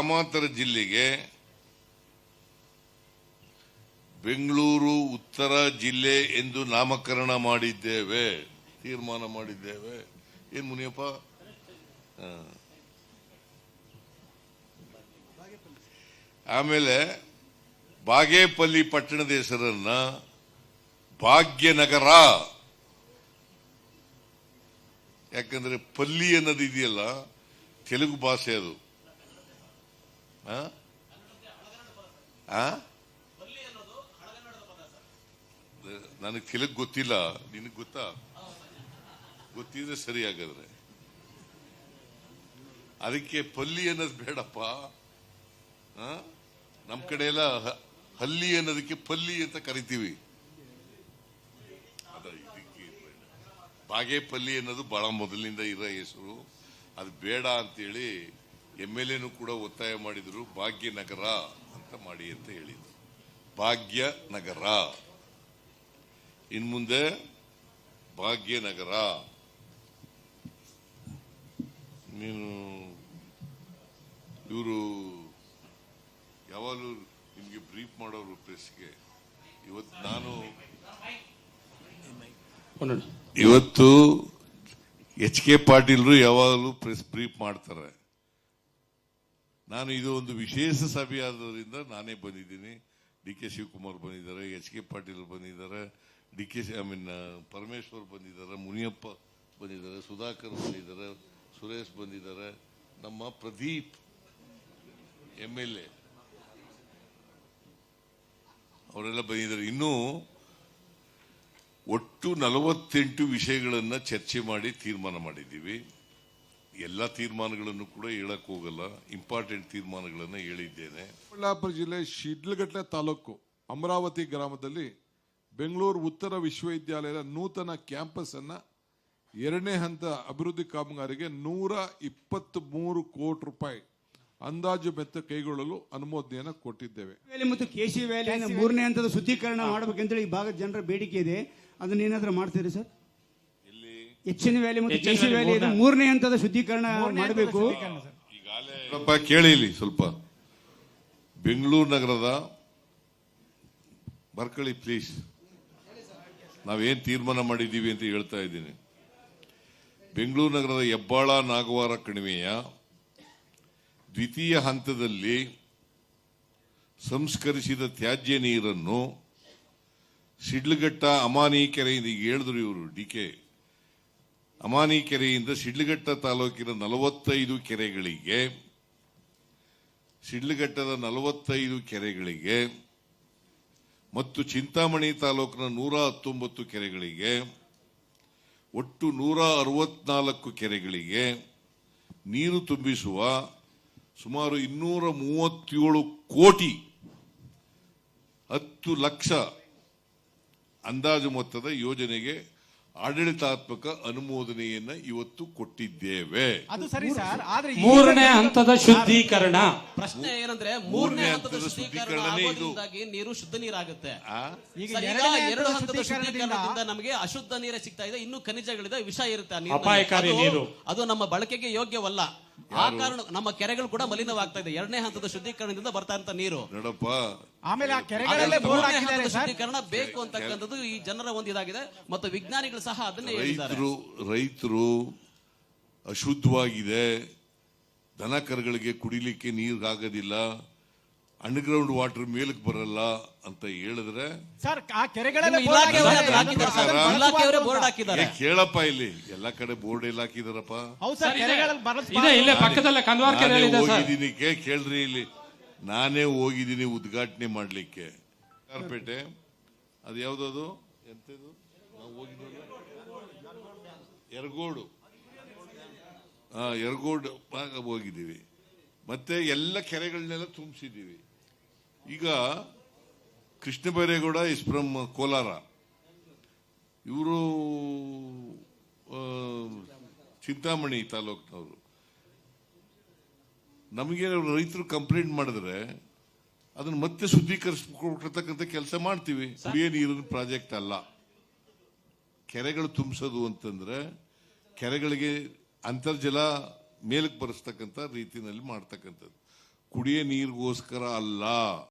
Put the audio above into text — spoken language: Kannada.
ಗ್ರಾಮಾಂತರ ಜಿಲ್ಲೆಗೆ ಬೆಂಗಳೂರು ಉತ್ತರ ಜಿಲ್ಲೆ ಎಂದು ನಾಮಕರಣ ಮಾಡಿದ್ದೇವೆ, ತೀರ್ಮಾನ ಮಾಡಿದ್ದೇವೆ. ಏನ್ ಮುನಿಯಪ್ಪ? ಆಮೇಲೆ ಬಾಗೇಪಲ್ಲಿ ಪಟ್ಟಣದ ಹೆಸರನ್ನ ಭಾಗ್ಯನಗರ, ಯಾಕಂದ್ರೆ ಪಲ್ಲಿ ಅನ್ನೋದು ಇದೆಯಲ್ಲ ತೆಲುಗು ಭಾಷೆ, ಅದು ನನಗೆ ತೆಲುಗು ಗೊತ್ತಿಲ್ಲ, ನಿನಗೆ ಗೊತ್ತಾ? ಗೊತ್ತಿದ್ರೆ ಸರಿ. ಹಾಗಾದ್ರೆ ಅದಕ್ಕೆ ಪಲ್ಲಿ ಅನ್ನೋದು ಬೇಡಪ್ಪ. ನಮ್ ಕಡೆ ಎಲ್ಲ ಹಲ್ಲಿ ಅನ್ನೋದಕ್ಕೆ ಪಲ್ಲಿ ಅಂತ ಕರಿತೀವಿ. ಬಾಗೇಪಲ್ಲಿ ಅನ್ನೋದು ಬಹಳ ಮೊದಲಿನಿಂದ ಇರೋ ಹೆಸರು, ಅದು ಬೇಡ ಅಂತೇಳಿ MLA ಕೂಡ ಒತ್ತಾಯ ಮಾಡಿದ್ರು. ಭಾಗ್ಯನಗರ ಅಂತ ಮಾಡಿ ಅಂತ ಹೇಳಿದ್ರು. ಭಾಗ್ಯನಗರ, ಇನ್ಮುಂದೆ ಭಾಗ್ಯನಗರ. ನೀನು ಇವರು ಯಾವಾಗಲೂ ನಿಮ್ಗೆ ಬ್ರೀಫ್ ಮಾಡೋರು ಪ್ರೆಸ್ಗೆ. ಇವತ್ತು HK ಪಾಟೀಲ್ರು ಯಾವಾಗಲೂ ಪ್ರೆಸ್ ಬ್ರೀಫ್ ಮಾಡ್ತಾರೆ. ನಾನು ಇದು ಒಂದು ವಿಶೇಷ ಸಭೆ ಆದ್ರಿಂದ ನಾನೇ ಬಂದಿದ್ದೀನಿ. DK ಶಿವಕುಮಾರ್ ಬಂದಿದ್ದಾರೆ, HK ಪಾಟೀಲ್ ಬಂದಿದ್ದಾರೆ, ಪರಮೇಶ್ವರ್ ಬಂದಿದ್ದಾರೆ, ಮುನಿಯಪ್ಪ ಬಂದಿದ್ದಾರೆ, ಸುಧಾಕರ್ ಬಂದಿದ್ದಾರೆ, ಸುರೇಶ್ ಬಂದಿದ್ದಾರೆ, ನಮ್ಮ ಪ್ರದೀಪ್ MLA ಅವರೆಲ್ಲ ಬಂದಿದ್ದಾರೆ. ಇನ್ನೂ ಒಟ್ಟು 48 ವಿಷಯಗಳನ್ನ ಚರ್ಚೆ ಮಾಡಿ ತೀರ್ಮಾನ ಮಾಡಿದ್ದೀವಿ. ಎಲ್ಲ ತೀರ್ಮಾನಗಳನ್ನು ಕೂಡ ಹೇಳಕ್ ಹೋಗಲ್ಲ, ಇಂಪಾರ್ಟೆಂಟ್ ತೀರ್ಮಾನಗಳನ್ನು ಹೇಳಿದ್ದೇನೆ. ಚಿಕ್ಕಬಳ್ಳಾಪುರ ಜಿಲ್ಲೆ ಶಿಡ್ಲಘಟ್ಟ ತಾಲೂಕು ಅಮರಾವತಿ ಗ್ರಾಮದಲ್ಲಿ ಬೆಂಗಳೂರು ಉತ್ತರ ವಿಶ್ವವಿದ್ಯಾಲಯದ ನೂತನ ಕ್ಯಾಂಪಸ್ ಅನ್ನ 2ನೇ ಹಂತ ಅಭಿವೃದ್ಧಿ ಕಾಮಗಾರಿಗೆ 123 ಕೋಟಿ ರೂಪಾಯಿ ಅಂದಾಜು ವೆಚ್ಚ ಕೈಗೊಳ್ಳಲು ಅನುಮೋದನೆಯನ್ನು ಕೊಟ್ಟಿದ್ದೇವೆ. ಮತ್ತು KC ವ್ಯಾಲಿಯನ್ನು 3ನೇ ಹಂತದ ಶುದ್ಧೀಕರಣ ಮಾಡಬೇಕಂತೇಳಿ ಈ ಭಾಗದ ಜನರ ಬೇಡಿಕೆ ಇದೆ. ಅದನ್ನ ಏನಾದ್ರೂ ಮಾಡ್ತೀರಿ ಸರ್? HN ವ್ಯಾಲಿ ಮತ್ತು KC ವ್ಯಾಲಿ 3ನೇ ಹಂತದ ಶುದ್ಧೀಕರಣ ಮಾಡಬೇಕು. ಕೇಳಿ ಸ್ವಲ್ಪ ಬೆಂಗಳೂರು ನಗರದ ಬರ್ಕಳಿ ಪ್ಲೀಸ್, ನಾವೇನ್ ತೀರ್ಮಾನ ಮಾಡಿದ್ದೀವಿ ಅಂತ ಹೇಳ್ತಾ ಇದ್ದೀನಿ. ಬೆಂಗಳೂರು ನಗರದ ಹೆಬ್ಬಾಳ ನಾಗವಾರ ಕಣಿವೆಯ ದ್ವಿತೀಯ ಹಂತದಲ್ಲಿ ಸಂಸ್ಕರಿಸಿದ ತ್ಯಾಜ್ಯ ನೀರನ್ನು ಶಿಡ್ಲಘಟ್ಟ ಅಮಾನಿ ಕೆರೆಯಿಂದ, ಈಗ ಹೇಳಿದ್ರು ಇವರು DK, ಅಮಾನಿ ಕೆರೆಯಿಂದ ಶಿಡ್ಲಘಟ್ಟ ತಾಲೂಕಿನ 45 ಕೆರೆಗಳಿಗೆ, ಶಿಡ್ಲಘಟ್ಟದ 45 ಕೆರೆಗಳಿಗೆ ಮತ್ತು ಚಿಂತಾಮಣಿ ತಾಲೂಕಿನ 119 ಕೆರೆಗಳಿಗೆ, ಒಟ್ಟು 164 ಕೆರೆಗಳಿಗೆ ನೀರು ತುಂಬಿಸುವ ಸುಮಾರು 237 ಕೋಟಿ 10 ಲಕ್ಷ ಅಂದಾಜು ಮೊತ್ತದ ಯೋಜನೆಗೆ ಆಡಳಿತಾತ್ಮಕ ಅನುಮೋದನೆಯನ್ನ ಇವತ್ತು ಕೊಟ್ಟಿದ್ದೇವೆ. ಅದು ಸರಿ ಸರ್, ಆದ್ರೆ 3ನೇ ಹಂತದ ಶುದ್ಧೀಕರಣ ಪ್ರಶ್ನೆ ಏನಂದ್ರೆ 3ನೇ ಹಂತದ ಶುದ್ಧೀಕರಣ ಆಗೋದ್ರಿಂದಾಗಿ ನೀರು ಶುದ್ಧ ನೀರಾಗುತ್ತೆ. ಈಗ 2 ಹಂತದ ಶುದ್ಧೀಕರಣದಿಂದ ನಮಗೆ ಅಶುದ್ಧ ನೀರೇ ಸಿಗ್ತಾ ಇದೆ, ಇನ್ನು ಖನಿಜಗಳಿದೆ, ವಿಷ ಇರುತ್ತೆ, ಅಪಾಯಕಾರಿ ನೀರು, ಅದು ನಮ್ಮ ಬಳಕೆಗೆ ಯೋಗ್ಯವಲ್ಲ. ಆ ಕಾರಣ ನಮ್ಮ ಕೆರೆಗಳು ಕೂಡ ಮಲಿನವಾಗ್ತಾ ಇದೆ 2ನೇ ಹಂತದ ಶುದ್ಧೀಕರಣದಿಂದ ಬರ್ತಾ ಇರೋ ನೀರು. ಆಮೇಲೆ ಆ ಕೆರೆಗಳಲ್ಲೇ ಬೋರ್ಡ್ ಹಾಕಿದ್ದಾರೆ. ಶುದ್ಧೀಕರಣ ಬೇಕು ಅಂತಕ್ಕಂಥದ್ದು ಈ ಜನರ ಒಂದು ಇದಾಗಿದೆ ಮತ್ತು ವಿಜ್ಞಾನಿಗಳು ಸಹ ಅದನ್ನೇ ಹೇಳಿದ್ದಾರೆ. ರೈತರು ಅಶುದ್ಧವಾಗಿದೆ, ದನ ಕರುಗಳಿಗೆ ಕುಡಿಲಿಕ್ಕೆ ನೀರಾಗೋದಿಲ್ಲ, ಅಂಡರ್ಗ್ರೌಂಡ್ ವಾಟರ್ ಮೇಲಕ್ಕೆ ಬರಲ್ಲ ಅಂತ ಹೇಳಿದ್ರೆ ಸರ್ ಆ ಕೆರೆಗಳಲ್ಲೇ ಬೋರ್ಡ್ ಹಾಕಿದ್ದಾರೆ. ಕೇಳಪ್ಪ, ಇಲ್ಲಿ ಎಲ್ಲ ಕಡೆ ಬೋರ್ಡ್ ಎಲ್ಲ ಹಾಕಿದಾರಪ್ಪ. ಹೋಗಿದ್ದೀನಿ, ಕೇಳ್ರಿ, ಇಲ್ಲಿ ನಾನೇ ಹೋಗಿದ್ದೀನಿ ಉದ್ಘಾಟನೆ ಮಾಡ್ಲಿಕ್ಕೆ ಕಾರ್ಪೇಟೆ. ಅದು ಯಾವ್ದದು ಎಂತದು ನಾವು ಹೋಗಿದ್ವಲ್ಲ, ಯರಗೋಡು ಹೋಗಿದ್ದೀವಿ. ಮತ್ತೆ ಎಲ್ಲ ಕೆರೆಗಳನ್ನೆಲ್ಲ ತುಂಬಿಸಿದ್ದೀವಿ. ಈಗ ಕೃಷ್ಣ ಬೈರೇಗೌಡ ಇಸ್ ಫ್ರಮ್ ಕೋಲಾರ, ಇವರು ಚಿಂತಾಮಣಿ ತಾಲೂಕಿನವರು. ನಮಗೆ ರೈತರು ಕಂಪ್ಲೇಂಟ್ ಮಾಡಿದ್ರೆ ಅದನ್ನ ಮತ್ತೆ ಶುದ್ಧೀಕರಿಸಿಕೊಡ್ತಕ್ಕಂಥ ಕೆಲಸ ಮಾಡ್ತೀವಿ. ಕುಡಿಯೋ ನೀರಿನ ಪ್ರಾಜೆಕ್ಟ್ ಅಲ್ಲ, ಕೆರೆಗಳು ತುಂಬಿಸೋದು ಅಂತಂದ್ರೆ ಕೆರೆಗಳಿಗೆ ಅಂತರ್ಜಲ ಮೇಲಕ್ಕೆ ಬರೆಸ್ತಕ್ಕಂಥ ರೀತಿಯಲ್ಲಿ ಮಾಡ್ತಕ್ಕಂಥದ್ದು. ಕುಡಿಯ ನೀರಿಗೋಸ್ಕರ ಅಲ್ಲ.